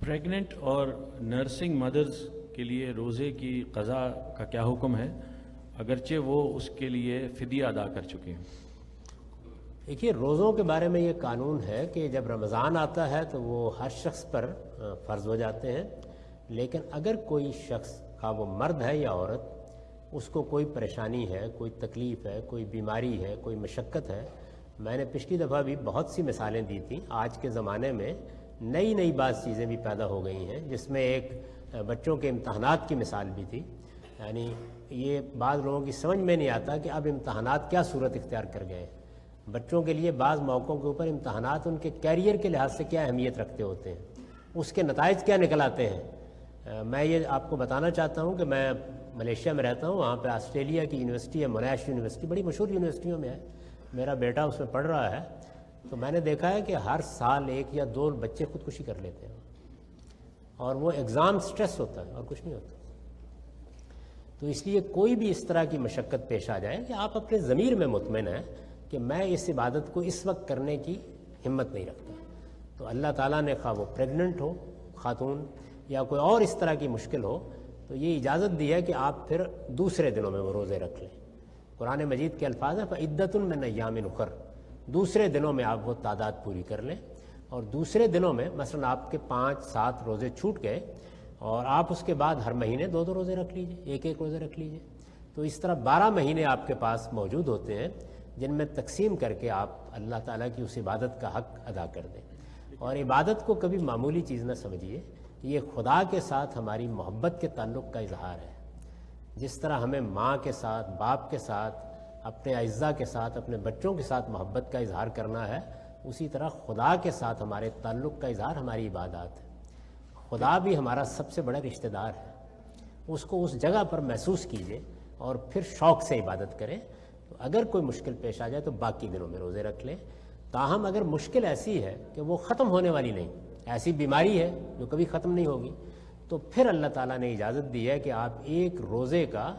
Pregnant اور nursing mothers کے لیے روزے کی قضا کا کیا حکم ہے اگرچہ وہ اس کے لیے فدیہ ادا کر چکے ہیں؟ دیکھیے، روزوں کے بارے میں یہ قانون ہے کہ جب رمضان آتا ہے تو وہ ہر شخص پر فرض ہو جاتے ہیں، لیکن اگر کوئی شخص کا وہ مرد ہے یا عورت اس کو کوئی پریشانی ہے، کوئی تکلیف ہے، کوئی بیماری ہے، کوئی مشقت ہے، میں نے پچھلی دفعہ بھی بہت سی مثالیں دی تھیں۔ آج کے زمانے میں نئی بعض چیزیں بھی پیدا ہو گئی ہیں، جس میں ایک بچوں کے امتحانات کی مثال بھی تھی۔ یعنی یہ بعض لوگوں کی سمجھ میں نہیں آتا کہ اب امتحانات کیا صورت اختیار کر گئے ہیں۔ بچوں کے لیے بعض موقعوں کے اوپر امتحانات ان کے کیریئر کے لحاظ سے کیا اہمیت رکھتے ہوتے ہیں، اس کے نتائج کیا نکل آتے ہیں۔ میں یہ آپ کو بتانا چاہتا ہوں کہ میں ملیشیا میں رہتا ہوں، وہاں پہ آسٹریلیا کی یونیورسٹی ہے، موناش یونیورسٹی، بڑی مشہور یونیورسٹیوں میں ہے، میرا بیٹا اس میں پڑھ رہا ہے۔ تو میں نے دیکھا ہے کہ ہر سال 1 یا 2 بچے خودکشی کر لیتے ہیں، اور وہ ایگزام سٹریس ہوتا ہے اور کچھ نہیں ہوتا۔ تو اس لیے کوئی بھی اس طرح کی مشقت پیش آ جائے کہ آپ اپنے ضمیر میں مطمئن ہیں کہ میں اس عبادت کو اس وقت کرنے کی ہمت نہیں رکھتا، تو اللہ تعالیٰ نے خواہ وہ پریگننٹ ہو خاتون یا کوئی اور اس طرح کی مشکل ہو تو یہ اجازت دی ہے کہ آپ پھر دوسرے دنوں میں وہ روزے رکھ لیں۔ قرآن مجید کے الفاظ ہیں فَعِدَّةٌ مِّنْ أَيَّامٍ أُخَرَ، دوسرے دنوں میں آپ وہ تعداد پوری کر لیں، اور دوسرے دنوں میں مثلا آپ کے 5-7 روزے چھوٹ گئے اور آپ اس کے بعد ہر مہینے 2 روزے رکھ لیجئے، 1 روزے رکھ لیجئے، تو اس طرح 12 مہینے آپ کے پاس موجود ہوتے ہیں جن میں تقسیم کر کے آپ اللہ تعالیٰ کی اس عبادت کا حق ادا کر دیں۔ اور عبادت کو کبھی معمولی چیز نہ سمجھیے، یہ خدا کے ساتھ ہماری محبت کے تعلق کا اظہار ہے۔ جس طرح ہمیں ماں کے ساتھ، باپ کے ساتھ، اپنے اعزاء کے ساتھ، اپنے بچوں کے ساتھ محبت کا اظہار کرنا ہے، اسی طرح خدا کے ساتھ ہمارے تعلق کا اظہار ہماری عبادات ہے۔ خدا بھی ہمارا سب سے بڑا رشتہ دار ہے، اس کو اس جگہ پر محسوس کیجئے اور پھر شوق سے عبادت کریں۔ تو اگر کوئی مشکل پیش آ جائے تو باقی دنوں میں روزے رکھ لیں، تاہم اگر مشکل ایسی ہے کہ وہ ختم ہونے والی نہیں، ایسی بیماری ہے جو کبھی ختم نہیں ہوگی، تو پھر اللہ تعالیٰ نے اجازت دی ہے کہ آپ 1 روزے کا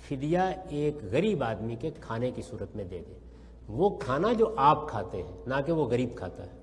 فدیہ ایک غریب آدمی کے کھانے کی صورت میں دے دیں، وہ کھانا جو آپ کھاتے ہیں، نہ کہ وہ غریب کھاتا ہے۔